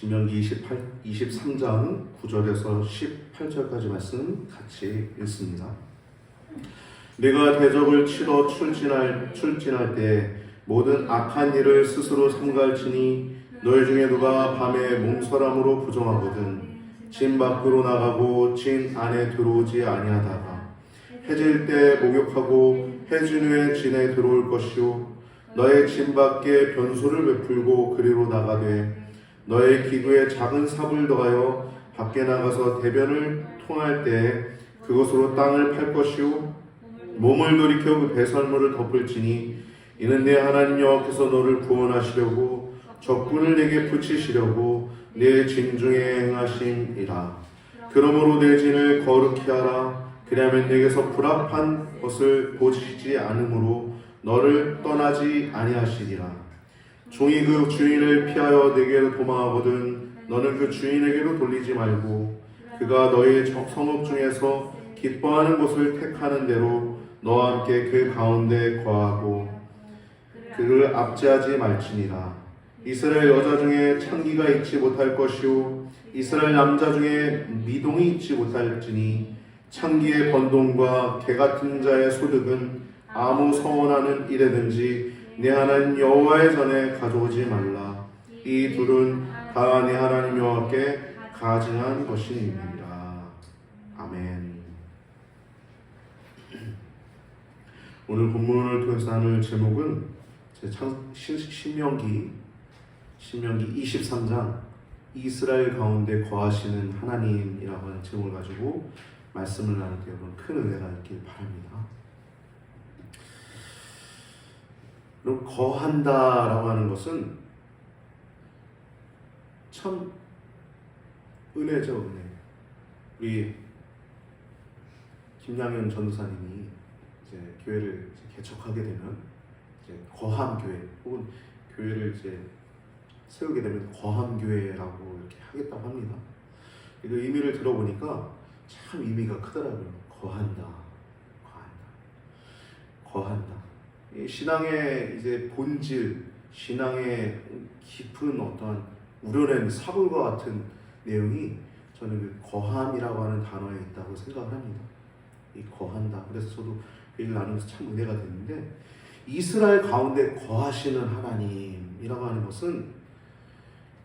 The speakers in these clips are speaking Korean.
신명기 23장 9절에서 18절까지 말씀 같이 읽습니다. 내가 대적을 치러 출진할 때 모든 악한 일을 스스로 삼갈지니 너희 중에 누가 밤에 몸서람으로 부정하거든 진 밖으로 나가고 진 안에 들어오지 아니하다가 해질 때 목욕하고 해진 후에 진에 들어올 것이요 너의 진 밖에 변소를 베풀고 그리로 나가되 너의 기구에 작은 삽을 더하여 밖에 나가서 대변을 통할 때 그것으로 땅을 팔 것이요 몸을 돌이켜 그 배설물을 덮을지니 이는 내 하나님 여호와께서 너를 구원하시려고 적군을 내게 붙이시려고 내 진중에 행하심이라. 그러므로 내 진을 거룩히 하라. 그리하면 내게서 불합한 것을 보시지 않으므로 너를 떠나지 아니하시리라. 종이 그 주인을 피하여 내게로 도망하거든 너는 그 주인에게로 돌리지 말고 그가 너의 성읍 중에서 기뻐하는 곳을 택하는 대로 너와 함께 그 가운데 거하고 그를 압제하지 말지니라. 이스라엘 여자 중에 창기가 있지 못할 것이요 이스라엘 남자 중에 미동이 있지 못할지니 창기의 번동과 개 같은 자의 소득은 아무 서원하는 일에든지 내 하나님 여호와의 전에 가져오지 말라. 이 둘은 다 내 하나님 여호와께 가증한 것이니라. 아멘. 오늘 본문을 통해서 나눌 제목은 신명기 23장 이스라엘 가운데 거하시는 하나님이라고 하는 제목을 가지고 말씀을 나눌 때 여러분 큰 은혜가 있길 바랍니다. 그럼 거한다라고 하는 것은 참 은혜죠, 은혜. 우리 김양현 전도사님이 이제 교회를 개척하게 되면 이제 거함교회 혹은 교회를 이제 세우게 되면 거함교회라고 이렇게 하겠다고 합니다. 그 의미를 들어보니까 참 의미가 크더라고요. 거한다. 이 신앙의 이제 본질, 신앙의 깊은 어떠한 우려낸 사골과 같은 내용이 저는 그 거함이라고 하는 단어에 있다고 생각을 합니다. 이 거한다. 그래서 저도 얘기를 나누면서 참 은혜가 됐는데 이스라엘 가운데 거하시는 하나님이라고 하는 것은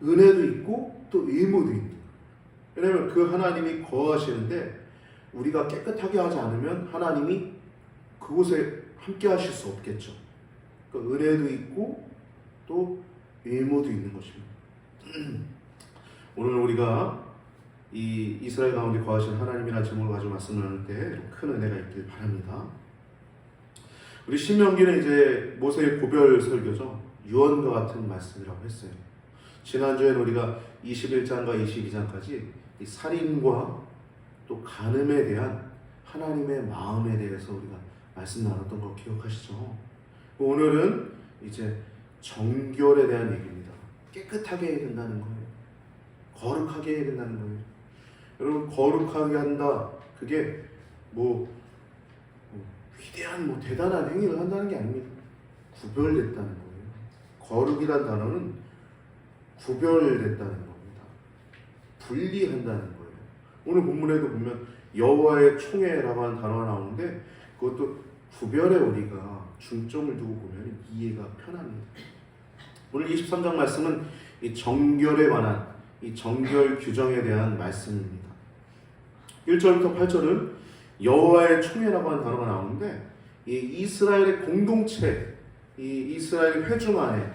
은혜도 있고 또 의무도 있는 거예요. 왜냐하면 그 하나님이 거하시는데 우리가 깨끗하게 하지 않으면 하나님이 그곳에 함께 하실 수 없겠죠. 그러니까 은혜도 있고 또 의무도 있는 것입니다. 오늘 우리가 이 이스라엘 가운데 거하시는 하나님이라는 제목을 가지고 말씀을 나눌 때 큰 은혜가 있길 바랍니다. 우리 신명기는 이제 모세의 고별 설교죠. 유언과 같은 말씀이라고 했어요. 지난주에는 우리가 21장과 22장까지 이 살인과 또 간음에 대한 하나님의 마음에 대해서 우리가 말씀 나눴던 거 기억하시죠? 오늘은 이제 정결에 대한 얘기입니다. 깨끗하게 해야 된다는 거예요. 거룩하게 해야 된다는 거예요. 여러분 거룩하게 한다. 그게 위대한 대단한 행위를 한다는 게 아닙니다. 구별됐다는 거예요. 거룩이란 단어는 구별됐다는 겁니다. 분리한다는 거예요. 오늘 본문에도 보면 여호와의 총회라고 하는 단어가 나오는데 그것도 구별에 우리가 중점을 두고 보면 이해가 편합니다. 오늘 23장 말씀은 이 정결에 관한 이 정결 규정에 대한 말씀입니다. 1절부터 8절은 여호와의 총회라고 하는 단어가 나오는데 이 이스라엘의 공동체, 이 이스라엘의 회중안에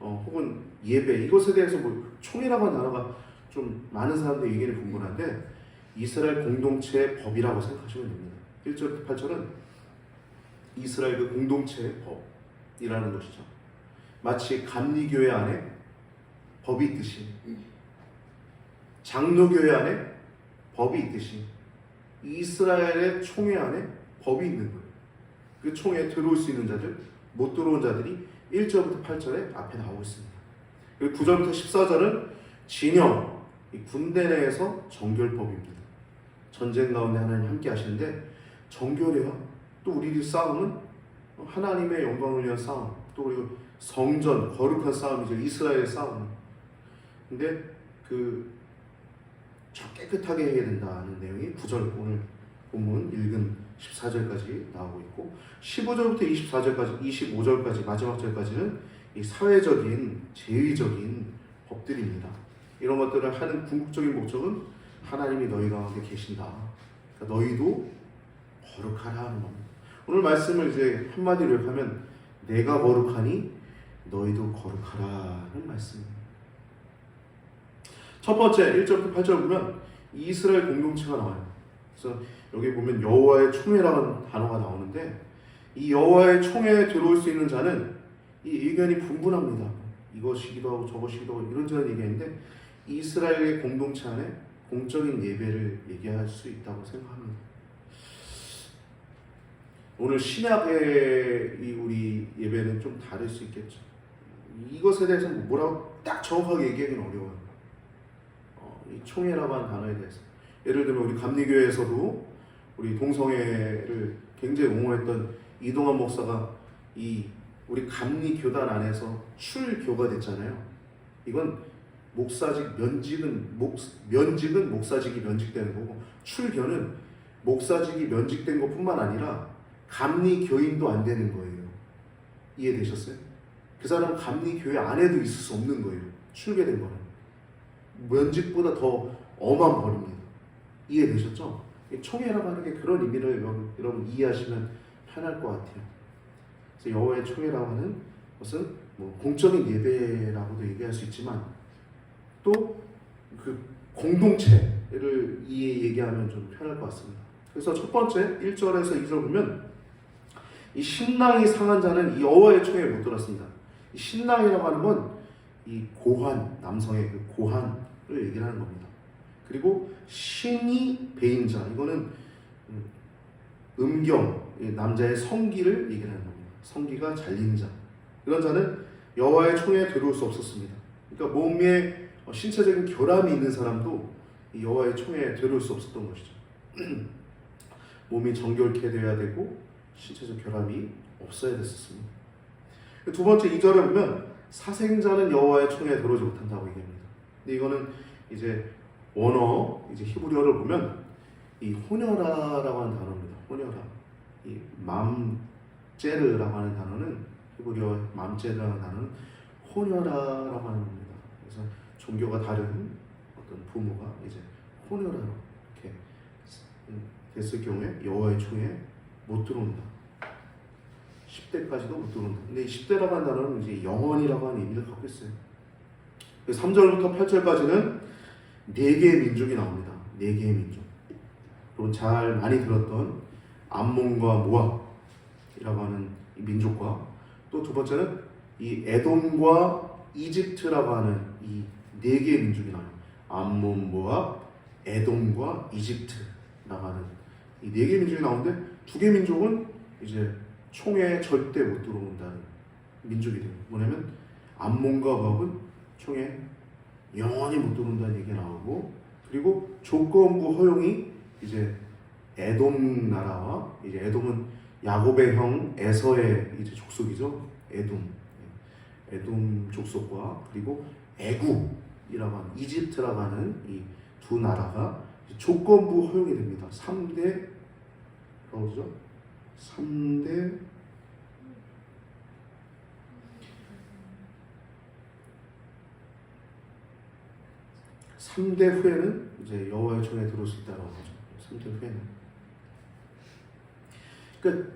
혹은 예배 이것에 대해서 총회라고 하는 단어가 좀 많은 사람들의 의견이 분분한데 이스라엘 공동체의 법이라고 생각하시면 됩니다. 1절부터 8절은 이스라엘 그 공동체의 법이라는 것이죠. 마치 감리교회 안에 법이 있듯이 장로교회 안에 법이 있듯이 이스라엘의 총회 안에 법이 있는 거예요. 그 총회에 들어올 수 있는 자들, 못 들어온 자들이 1절부터 8절에 앞에 나오고 있습니다. 그리고 9절부터 14절은 진영, 이 군대 내에서 정결법입니다. 전쟁 가운데 하나님 함께 하시는데 정결해요. 또 우리들 싸움은 하나님의 영광을 위한 싸움, 또 그리고 성전, 거룩한 싸움이죠. 이스라엘의 싸움. 근데 깨끗하게 해야 된다는 내용이 9절 오늘 본문 읽은 14절까지 나오고 있고 15절부터 25절까지 마지막 절까지는 이 사회적인 제의적인 법들입니다. 이런 것들을 하는 궁극적인 목적은 하나님이 너희 가운데 계신다. 그러니까 너희도 거룩하라 하는 겁니다. 오늘 말씀을 이제 한마디로 요약하면 내가 거룩하니 너희도 거룩하라는 말씀입니다. 첫 번째 1절부터 8절 보면 이스라엘 공동체가 나와요. 그래서 여기 보면 여호와의 총회라는 단어가 나오는데 이 여호와의 총회에 들어올 수 있는 자는 이 의견이 분분합니다. 이것이기도 하고 저것이기도 하고 이런저런 얘기했는데 이스라엘의 공동체 안에 공적인 예배를 얘기할 수 있다고 생각합니다. 오늘 신약의 우리 예배는 좀 다를 수 있겠죠. 이것에 대해서 뭐라고 딱 정확하게 얘기하기는 어려워요. 이 총회라고 하는 단어에 대해서 예를 들면 우리 감리교회에서도 우리 동성애를 굉장히 옹호했던 이동환 목사가 이 우리 감리교단 안에서 출교가 됐잖아요. 이건 목사직 면직은 목사직이 면직되는 거고 출교는 목사직이 면직된 것뿐만 아니라 감리교인도 안 되는 거예요. 이해되셨어요? 그 사람은 감리교회 안에도 있을 수 없는 거예요. 출교된 거는 면직보다 더 엄한 벌입니다. 이해되셨죠? 총회라고 하는 게 그런 의미를 여러분 이해하시면 편할 것 같아요. 그래서 여호와의 총회라고 하는 것은 공적인 예배라고도 얘기할 수 있지만 또 그 공동체를 얘기하면 좀 편할 것 같습니다. 그래서 첫 번째 1절에서 2절 보면 이 신랑이 상한 자는 이 여호와의 총회에 못 들었습니다. 이 신랑이라고 하는 건 이 고한, 남성의 그 고한을 얘기를 하는 겁니다. 그리고 신이 배인 자, 이거는 음경, 남자의 성기를 얘기를 하는 겁니다. 성기가 잘린 자, 이런 자는 여호와의 총회에 들어올 수 없었습니다. 그러니까 몸에 신체적인 결함이 있는 사람도 이 여호와의 총회에 들어올 수 없었던 것이죠. 몸이 정결케 되어야 되고 신체적 결함이 없어야 됐었습니다. 두 번째 2절에 보면 사생자는 여호와의 총회에 들어오지 못한다고 얘기합니다. 근데 이거는 이제 원어 히브리어를 보면 이 호녀라라고 하는 단어입니다. 호녀라. 이 맘제르라고 하는 단어는 히브리어 맘제르라는 단어는 호녀라라고 하는 겁니다. 그래서 종교가 다른 어떤 부모가 이제 호녀라로 이렇게 됐을 경우에 여호와의 총회에 못 들어온다. 10대까지도 못 들어온다. 근데 이 10대라고 하는 단어는 이제 영원이라고 하는 의미를 갖고 있어요. 3절부터 8절까지는 4개의 민족이 나옵니다. 4개의 민족. 여러분 잘 많이 들었던 암몬과 모압이라고 하는 이 민족과 또 두 번째는 이 에돔과 이집트라고 하는 이 4개의 민족이 나와요. 암몬, 모압, 에돔과 이집트라고 하는 이 4개의 민족이 나오는데 2개 민족은 이제 총회에 절대 못 들어온다는 민족이 돼요. 뭐냐면 암몬과 모압은 총회에 영원히 못 들어온다는 얘기가 나오고 그리고 조건부 허용이 이제 에돔 나라와 이제 에돔은 야곱의 형 에서의 이제 족속이죠. 에돔 족속과 그리고 애굽이라고 하는 이집트라고 하는 이 두 나라가 조건부 허용이 됩니다. 3대 뭐죠? 3대 후에는 이제 여호와의 총회에 들어올 수 있다고 하죠. 3대 후에는. 그러니까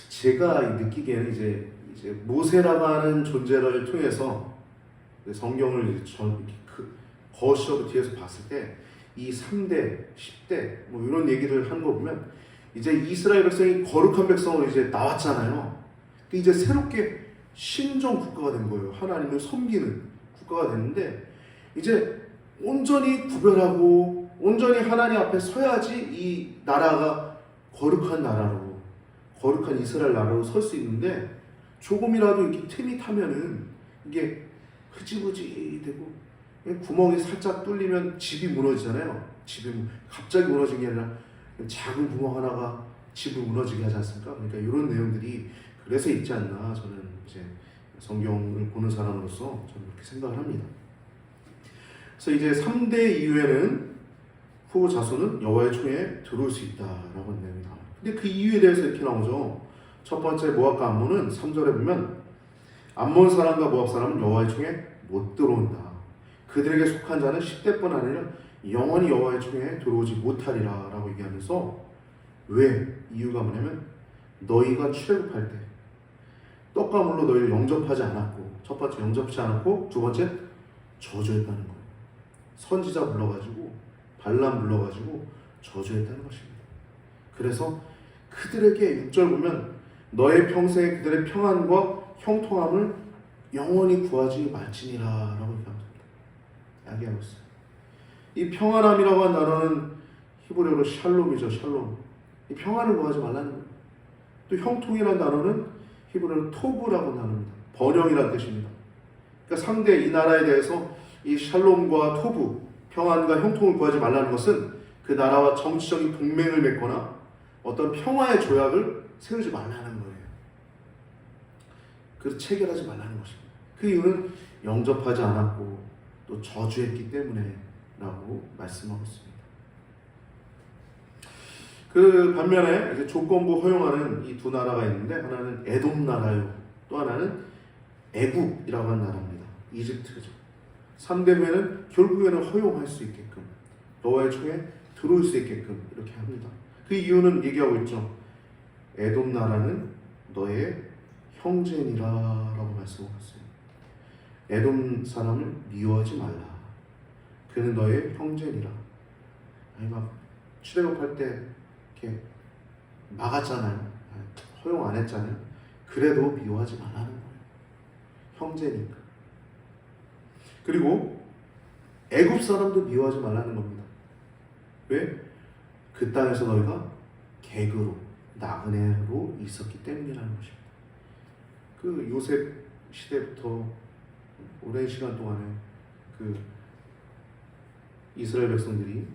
제가 느끼기에는 이제 모세라고 하는 존재를 통해서 성경을 거시적으로 뒤에서 봤을 때 이 3대, 10대 뭐 이런 얘기를 하는 거 보면 이제 이스라엘 백성이 거룩한 백성으로 이제 나왔잖아요. 이제 새롭게 신정 국가가 된 거예요. 하나님을 섬기는 국가가 됐는데 이제 온전히 구별하고 온전히 하나님 앞에 서야지 이 나라가 거룩한 나라로 거룩한 이스라엘 나라로 설 수 있는데 조금이라도 이렇게 틈이 타면은 이게 흐지부지 되고 구멍이 살짝 뚫리면 집이 무너지잖아요. 집이 갑자기 무너진 게 아니라 작은 구멍 하나가 집을 무너지게 하지 않습니까? 그러니까 이런 내용들이 그래서 있지 않나 저는 이제 성경을 보는 사람으로서 저는 그렇게 생각을 합니다. 그래서 이제 3대 이후에는 후 자손은 여호와의 총에 들어올 수 있다라고 합니다. 근데 그 이유에 대해서 이렇게 나오죠. 첫 번째 모압과 암몬은 3절에 보면 암몬 사람과 모압 사람은 여호와의 총에 못 들어온다. 그들에게 속한 자는 10대뿐 아니라 영원히 여호와의 총에 들어오지 못하리라 라고 얘기하면서 왜? 이유가 뭐냐면 너희가 출애굽할 때 떡과 물로 너희를 영접하지 않았고, 첫 번째 영접하지 않았고, 두 번째 저주했다는 거예요. 선지자 불러가지고 발람 불러가지고 저주했다는 것입니다. 그래서 그들에게 6절 보면 너의 평생에 그들의 평안과 형통함을 영원히 구하지 말지니라 라고 이야기하고 있어요. 이 평안함이라고 한 단어는 히브리어로 샬롬이죠. 샬롬. 이 평안을 구하지 말라는 거예요. 또 형통이라는 단어는 히브리어로 토브라고 하는 단어입니다. 번영이라는 뜻입니다. 그러니까 상대 이 나라에 대해서 이 샬롬과 토브, 평안과 형통을 구하지 말라는 것은 그 나라와 정치적인 동맹을 맺거나 어떤 평화의 조약을 세우지 말라는 거예요. 그래서 체결하지 말라는 것입니다. 그 이유는 영접하지 않았고 또 저주했기 때문에 라고 말씀하고 있습니다. 그 반면에 이제 조건부 허용하는 이 두 나라가 있는데 하나는 에돔 나라요, 또 하나는 애굽이라고 하는 나라입니다. 이집트죠. 3대 후에는 결국에는 허용할 수 있게끔 여호와의 총에 들어올 수 있게끔 이렇게 합니다. 그 이유는 얘기하고 있죠. 에돔 나라는 너의 형제니라라고 말씀하고 있어요. 에돔 사람을 미워하지 말라. 그는 너의 형제니라. 아니 막 출애굽할 때 이렇게 막았잖아요. 허용 안 했잖아요. 그래도 미워하지 말라는 거예요. 형제니까. 그리고 애굽 사람도 미워하지 말라는 겁니다. 왜? 그 땅에서 너희가 객으로, 나그네로 있었기 때문이라는 것입니다. 그 요셉 시대부터 오랜 시간 동안에 그 이스라엘 백성들이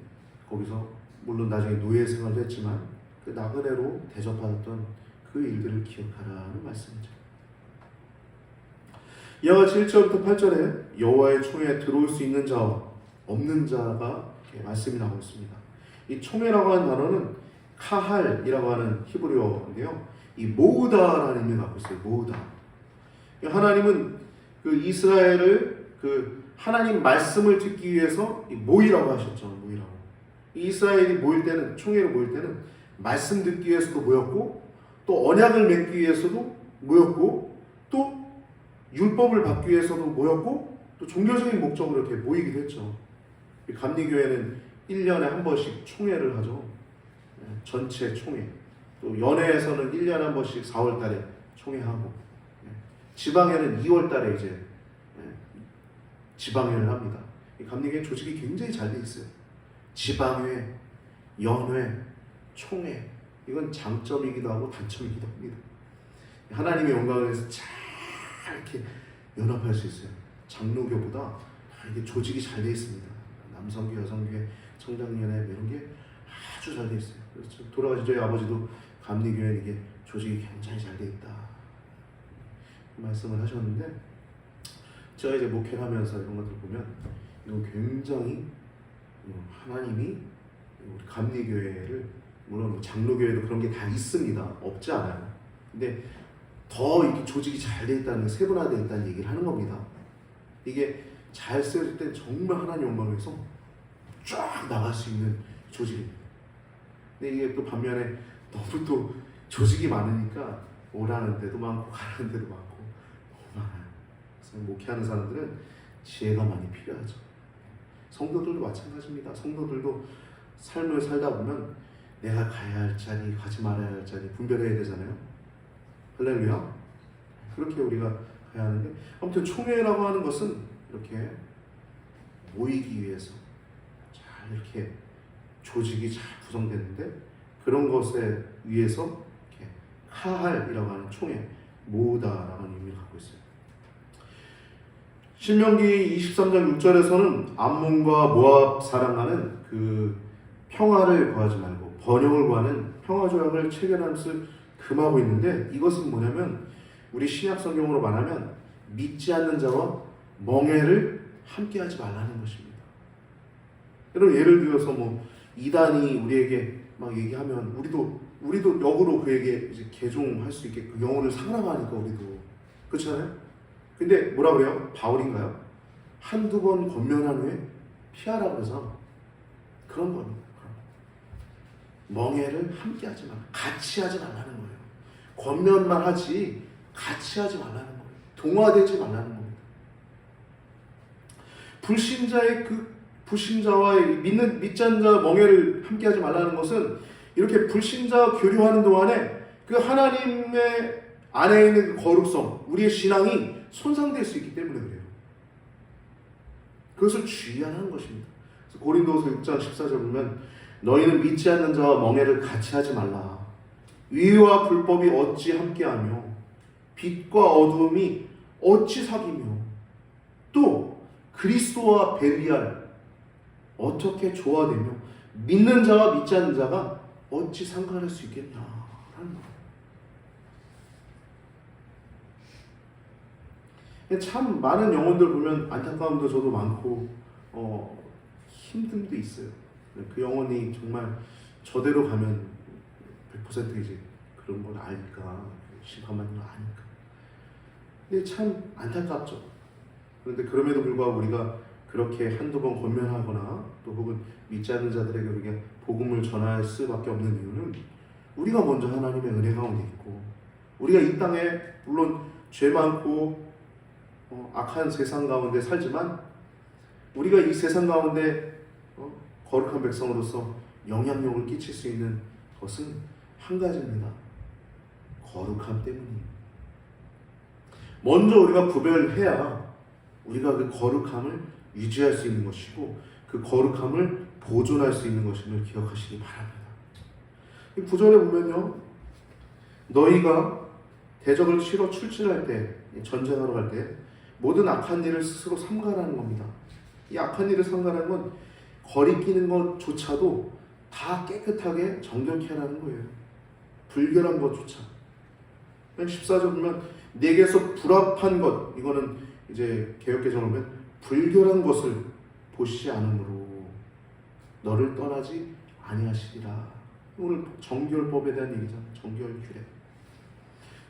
거기서 물론 나중에 노예 생활도 했지만 그 나그네로 대접받았던 그 일들을 기억하라는 말씀이죠. 이와 같이 1절부터 8절에 여호와의 총에 들어올 수 있는 자와 없는 자가 말씀이 나오고 있습니다. 이 총회라고 하는 단어는 카할이라고 하는 히브리어인데요. 이 모으다라는 의미를 갖고 있어요. 모으다. 하나님은 그 이스라엘을 그 하나님 말씀을 듣기 위해서 모이라고 하셨죠. 모이라고. 이스라엘이 모일 때는, 총회로 모일 때는 말씀 듣기 위해서도 모였고, 또 언약을 맺기 위해서도 모였고, 또 율법을 받기 위해서도 모였고, 또 종교적인 목적으로 이렇게 모이기도 했죠. 감리교회는 1년에 한 번씩 총회를 하죠. 전체 총회. 또 연회에서는 1년에 한 번씩 4월 달에 총회하고, 지방에는 2월 달에 이제 지방회를 합니다. 감리교회 조직이 굉장히 잘 돼 있어요. 지방회, 연회, 총회. 이건 장점이기도 하고 단점이기도 합니다. 하나님의 영광을 위해서 잘 이렇게 연합할 수 있어요. 장로교보다 이게 조직이 잘 돼 있습니다. 남성교, 여성교회, 청장연회 이런 게 아주 잘 돼 있어요. 그래서 돌아가신 저희 아버지도 감리교회는 이게 조직이 굉장히 잘 돼 있다 말씀을 하셨는데, 제가 이제 목회를 하면서 이런 것들 보면 이거 굉장히 하나님이 우리 감리교회를, 물론 장로교회도 그런 게 다 있습니다. 없지 않아요. 근데 더 이렇게 조직이 잘 돼 있다는, 세분화되어 있다는 얘기를 하는 겁니다. 이게 잘 쓰여질 때 정말 하나님 영광을 위해서 쫙 나갈 수 있는 조직입니다. 근데 이게 또 반면에 너무 또 조직이 많으니까 오라는 데도 많고 가라는 데도 많고 너무 많아요. 그래서 목회하는 사람들은 지혜가 많이 필요하죠. 성도들도 마찬가지입니다. 성도들도 삶을 살다 보면 내가 가야 할 자리, 가지 말아야 할 자리 분별해야 되잖아요. 할렐루야. 그렇게 우리가 가야 하는데, 아무튼 총회라고 하는 것은 이렇게 모이기 위해서 잘 이렇게 조직이 잘 구성되는데, 그런 것에 위해서 이렇게 카할이라고 하는 총회, 모으다라는 의미를 갖고 있어요. 신명기 23장 6절에서는 암몬과 모압 사람과는 그 평화를 구하지 말고 번영을 구하는 평화조약을 체결하는 것을 금하고 있는데, 이것은 뭐냐면 우리 신약 성경으로 말하면 믿지 않는 자와 멍해를 함께하지 말라는 것입니다. 여러분 예를 들어서 뭐 이단이 우리에게 막 얘기하면 우리도 역으로 그에게 이제 개종할 수 있게 그 영혼을 사랑하니까 우리도 그렇잖아요. 근데 뭐라 그래요? 바울인가요? 한두 번 권면한 후에 피하라 그래서 그런 겁니다. 멍해를 함께 하지 말라. 같이 하지 말라는 거예요. 권면만 하지 같이 하지 말라는 거예요. 동화되지 말라는 겁니다. 불신자와 믿지 않는 자 멍해를 함께 하지 말라는 것은 이렇게 불신자와 교류하는 동안에 그 하나님의 안에 있는 그 거룩성, 우리의 신앙이 손상될 수 있기 때문에 그래요. 그것을 주의하는 것입니다. 그래서 고린도후서 6장 14절 보면 너희는 믿지 않는 자와 멍해를 같이 하지 말라. 의와 불법이 어찌 함께하며 빛과 어두움이 어찌 사귀며 또 그리스도와 벨리알 어떻게 조화되며 믿는 자와 믿지 않는 자가 어찌 상관할 수 있겠냐라는 거예요. 참 많은 영혼들 보면 안타까움도 저도 많고 힘듦도 있어요. 그 영혼이 정말 저대로 가면 100% 이제 그런 걸 아니까 심판받는 걸 아니까. 근데 참 안타깝죠. 그런데 그럼에도 불구하고 우리가 그렇게 한두 번 권면하거나 또 혹은 믿지 않는 자들에게 우리가 복음을 전할 수밖에 없는 이유는 우리가 먼저 하나님의 은혜 가운데 있고 우리가 이 땅에 물론 죄 많고 악한 세상 가운데 살지만 우리가 이 세상 가운데 거룩한 백성으로서 영향력을 끼칠 수 있는 것은 한 가지입니다. 거룩함 때문이에요. 먼저 우리가 구별해야 우리가 그 거룩함을 유지할 수 있는 것이고 그 거룩함을 보존할 수 있는 것임을 기억하시기 바랍니다. 이 구절에 보면요, 너희가 대적을 치러 출진할 때, 전쟁하러 갈 때 모든 악한 일을 스스로 삼가라는 겁니다. 이 악한 일을 삼가라는 건 거리 끼는 것조차도 다 깨끗하게 정결케 하라는 거예요. 불결한 것조차. 14절 보면 내게서 불합한 것, 이거는 이제 개역개정을 보면 불결한 것을 보시지 않으므로 너를 떠나지 아니하시리라. 오늘 정결법에 대한 얘기잖아요. 정결규례.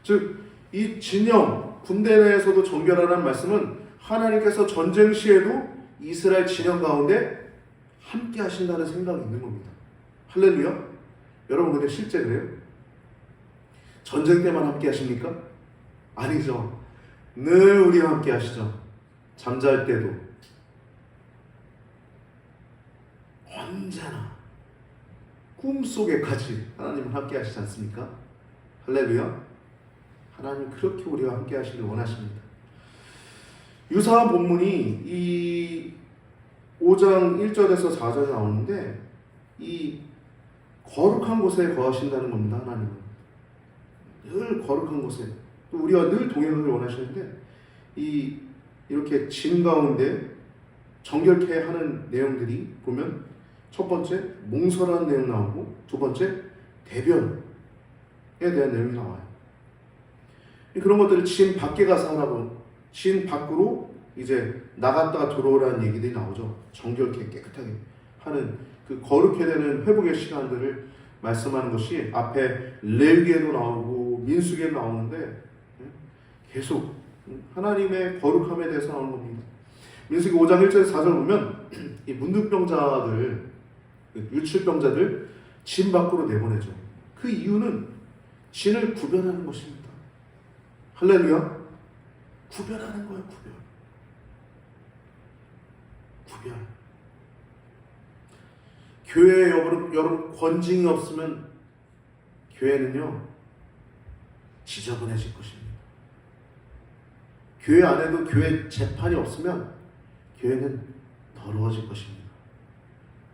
즉 이 진영, 군대 내에서도 정결하라는 말씀은 하나님께서 전쟁 시에도 이스라엘 진영 가운데 함께 하신다는 생각이 있는 겁니다. 할렐루야. 여러분 근데 실제 그래요? 전쟁 때만 함께 하십니까? 아니죠. 늘 우리와 함께 하시죠. 잠잘 때도 언제나 꿈속에까지 하나님은 함께 하시지 않습니까? 할렐루야. 하나님 그렇게 우리와 함께 하시길 원하십니다. 유사한 본문이 이 5장 1절에서 4절에 나오는데 이 거룩한 곳에 거하신다는 겁니다. 하나님은 늘 거룩한 곳에 또 우리와 늘 동행하길 원하시는데 이렇게 진 가운데 정결케 하는 내용들이 보면 첫 번째 몽설하는 내용 나오고 두 번째 대변에 대한 내용이 나와요. 그런 것들을 진 밖에 가서 하라고 진 밖으로 이제 나갔다가 들어오라는 얘기들이 나오죠. 정결케 깨끗하게 하는 그 거룩해 되는 회복의 시간들을 말씀하는 것이 앞에 레위기에도 나오고 민수기에도 나오는데 계속 하나님의 거룩함에 대해서 나오는 겁니다. 민수기 5장 1절에서 4절 보면 이 문둥병자들, 유출병자들 진 밖으로 내보내죠. 그 이유는 진을 구별하는 것입니다. 할렐루야. 구별하는 거예요. 구별. 교회에 여러분 권징이 없으면 교회는요 지저분해질 것입니다. 교회 안에도 교회 재판이 없으면 교회는 더러워질 것입니다.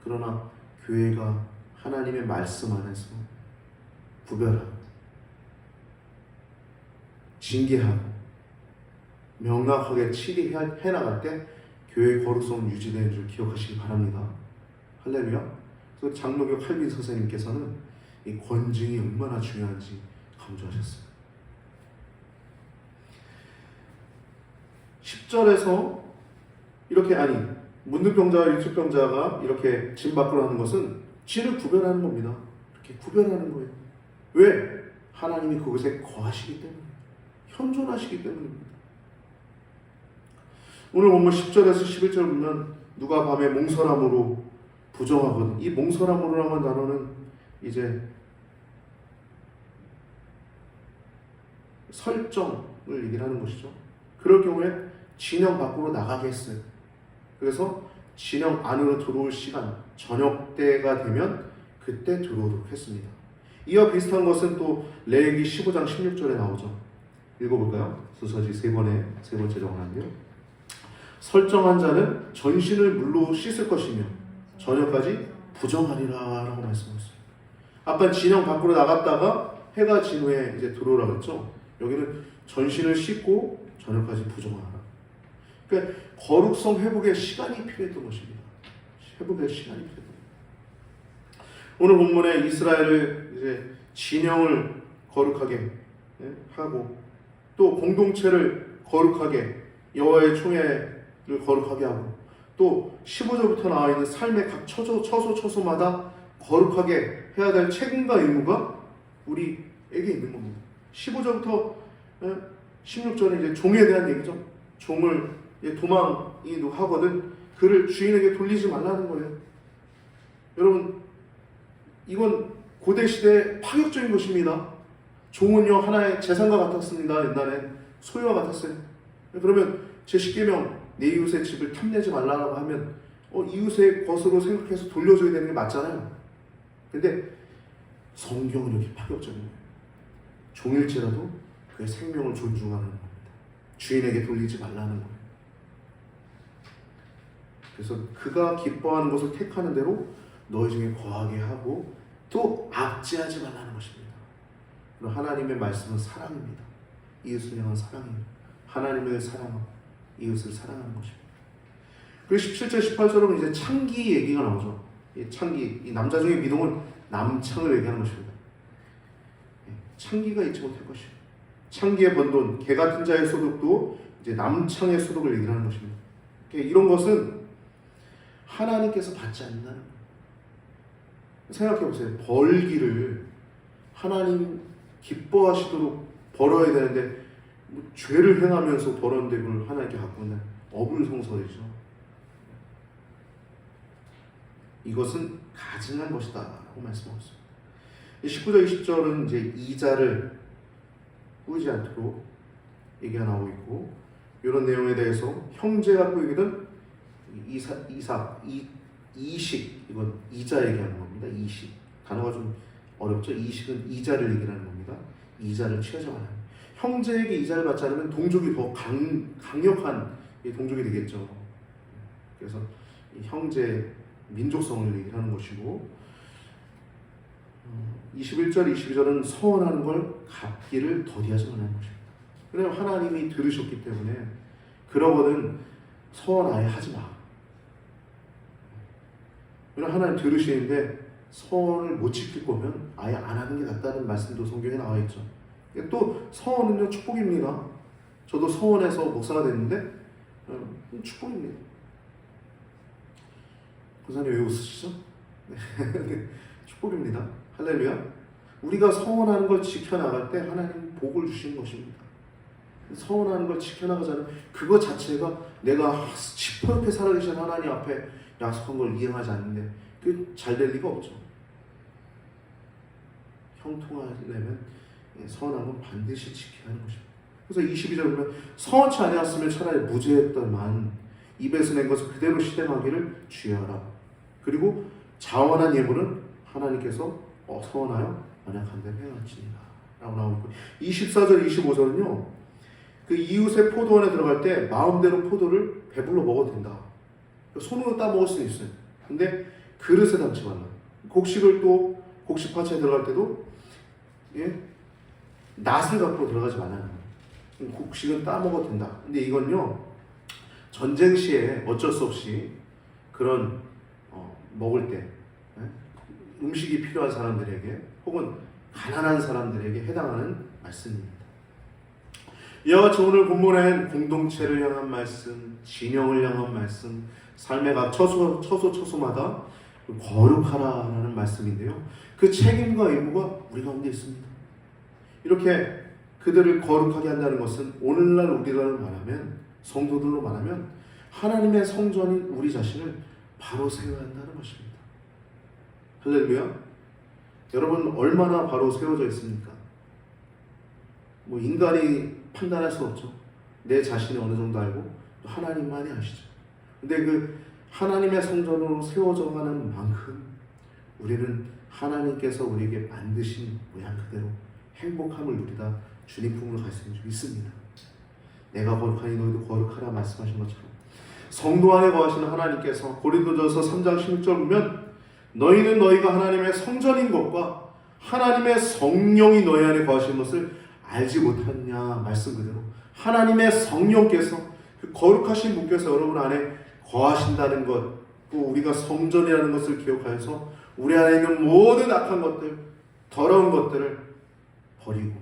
그러나 교회가 하나님의 말씀 안에서 구별하고 징계하고 명확하게 치리해 나갈 때 교회의 거룩성은 유지되는 줄 기억하시기 바랍니다. 할렐루야. 그래서 장로교 칼빈 선생님께서는 이 권징이 얼마나 중요한지 강조하셨어요. 10절에서 이렇게 문둥병자와 유축병자가 이렇게 진 밖으로 하는 것은 진을 구별하는 겁니다. 이렇게 구별하는 거예요. 왜? 하나님이 그곳에 거하시기 때문에, 현존하시기 때문입니다. 오늘 본문 10절에서 11절 보면 누가 밤에 몽설함으로 부정하거든. 이 몽설함으로라는 단어는 이제 설정을 얘기를 하는 것이죠. 그럴 경우에 진영 밖으로 나가게 했어요. 그래서 진영 안으로 들어올 시간, 저녁 때가 되면 그때 들어오도록 했습니다. 이와 비슷한 것은 또 레위기 15장 16절에 나오죠. 읽어볼까요? 순서지 세 번째 정하는데요. 설정한 자는 전신을 물로 씻을 것이며 저녁까지 부정하리라 라고 말씀하셨어요. 아까 진영 밖으로 나갔다가 해가 진 후에 이제 들어오라 그랬죠. 여기는 전신을 씻고 저녁까지 부정하라. 그러니까 거룩성 회복의 시간이 필요했던 것입니다. 회복의 시간이 필요했던 것입니다. 오늘 본문에 이스라엘을 이제 진영을 거룩하게 하고 또 공동체를 거룩하게 여호와의 총회를 거룩하게 하고 또 15절부터 나와 있는 삶의 각 처소마다 거룩하게 해야 될 책임과 의무가 우리에게 있는 겁니다. 15절부터 16절은 이제 종에 대한 얘기죠. 종을 도망이 하거든 그를 주인에게 돌리지 말라는 거예요. 여러분, 이건 고대 시대의 파격적인 것입니다. 종은요 하나의 재산과 같았습니다. 옛날엔 소유와 같았어요. 그러면 제10계명 내 이웃의 집을 탐내지 말라고 하면 이웃의 것으로 생각해서 돌려줘야 되는 게 맞잖아요. 근데 성경은 이렇게 파격적인 거예요. 종일지라도 그의 생명을 존중하는 겁니다. 주인에게 돌리지 말라는 거예요. 그래서 그가 기뻐하는 것을 택하는 대로 너희 중에 거하게 하고 또 압제하지 말라는 것입니다. 그럼 하나님의 말씀은 사랑입니다. 이웃을 향한 사랑입니다. 하나님을 사랑하고 이웃을 사랑하는 것입니다. 그리고 17절 18절은 이제 창기 얘기가 나오죠. 이 창기, 이 남자 중에 미동은 남창을 얘기하는 것입니다. 창기가 잊지 못할 것이요. 창기의 번돈, 개 같은 자의 소득도 이제 남창의 소득을 얘기하는 것입니다. 이런 것은 하나님께서 받지 않는다는 거예요. 생각해 보세요. 벌기를 하나님 기뻐하시도록 벌어야 되는데 죄를 행하면서 벌었는데 그걸 하나님께 갖고는 어불성설이죠. 이것은 가증한 것이다 라고 말씀하셨습니다. 19절 20절은 이제 이자를 꾸이지 않도록 얘기가 나오고 있고, 이런 내용에 대해서 형제가 꾸이거든 이식, 이건 이자 얘기하는 겁니다. 이식 단어가 좀 어렵죠. 이식은 이자를 얘기하는 겁니다. 이자를 취하지 말아요. 형제에게 이자를 받지 않으면 동족이 더 강력한 동족이 되겠죠. 그래서 이 형제 민족성을 얘기하는 것이고, 21절 22절은 서원하는 걸 갚기를 더디하지 말라는 것입니다. 왜냐하면 하나님이 들으셨기 때문에 그러거든 서원 아예 하지 마. 왜냐하면 하나님 들으시는데 서원을 못 지킬 거면 아예 안 하는 게 낫다는 말씀도 성경에 나와 있죠. 또 서원은요 축복입니다. 저도 서원에서 목사가 됐는데 축복입니다. 권사님 왜 웃으시죠? 네. 축복입니다. 할렐루야. 우리가 서원하는 걸 지켜나갈 때 하나님 복을 주시는 것입니다. 서원하는 걸 지켜나가자는 그거 자체가 내가 시퍼렇게 살아계신 하나님 앞에 약속한 걸 이행하지 않는데 그게 잘 될 리가 없죠. 형통하려면 서원한 건 반드시 지켜야 하는 것입니다. 그래서 22절 보면 서원치 아니었으면 차라리 무죄했더만 입에서 낸 것을 그대로 실행하기를 주의하라. 그리고 자원한 예물은 하나님께서 서원하여 만약한 대로 행할지니라 라고 나오고 있고, 24절 25절은요 그 이웃의 포도원에 들어갈 때 마음대로 포도를 배불러 먹어도 된다. 손으로 따먹을 수 있어요. 근데 그릇에 담지 말라. 곡식을 또 곡식파채에 들어갈 때도 낫을 갖고 들어가지 말라는 거예요. 곡식은 따먹어도 된다. 근데 이건요 전쟁 시에 어쩔 수 없이 그런 먹을 때 음식이 필요한 사람들에게 혹은 가난한 사람들에게 해당하는 말씀입니다. 이와 같이 오늘 본문엔 공동체를 향한 말씀, 진영을 향한 말씀, 삶의 각 처소마다 거룩하라라는 말씀인데요. 그 책임과 의무가 우리 가운데 있습니다. 이렇게 그들을 거룩하게 한다는 것은 오늘날 우리를 말하면, 성도들로 말하면 하나님의 성전인 우리 자신을 바로 세워야 한다는 것입니다. 할렐루야. 여러분 얼마나 바로 세워져 있습니까? 뭐 인간이 판단할 수 없죠. 내 자신이 어느 정도 알고 하나님만이 아시죠. 근데 그 하나님의 성전으로 세워져 가는 만큼 우리는 하나님께서 우리에게 만드신 모양 그대로 행복함을 누리다 주님 품으로 갈 수 있습니다. 내가 거룩하니 너희도 거룩하라 말씀하신 것처럼 성도 안에 거하시는 하나님께서 고린도전서 3장 16절 보면 너희는 너희가 하나님의 성전인 것과 하나님의 성령이 너희 안에 거하시는 것을 알지 못하느냐 말씀 그대로 하나님의 성령께서 그 거룩하신 분께서 여러분 안에 거하신다는 것, 또 우리가 성전이라는 것을 기억하여서 우리 안에 있는 모든 악한 것들, 더러운 것들을 버리고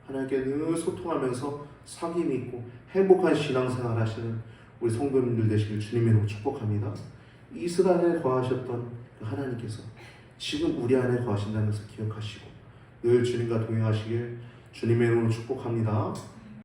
하나님께 늘 소통하면서 사귐이 있고 행복한 신앙생활 하시는 우리 성도님들 되시길 주님의 이름으로 축복합니다. 이스라엘에 거하셨던 그 하나님께서 지금 우리 안에 거하신다는 것을 기억하시고 늘 주님과 동행하시길 주님의 이름으로 축복합니다.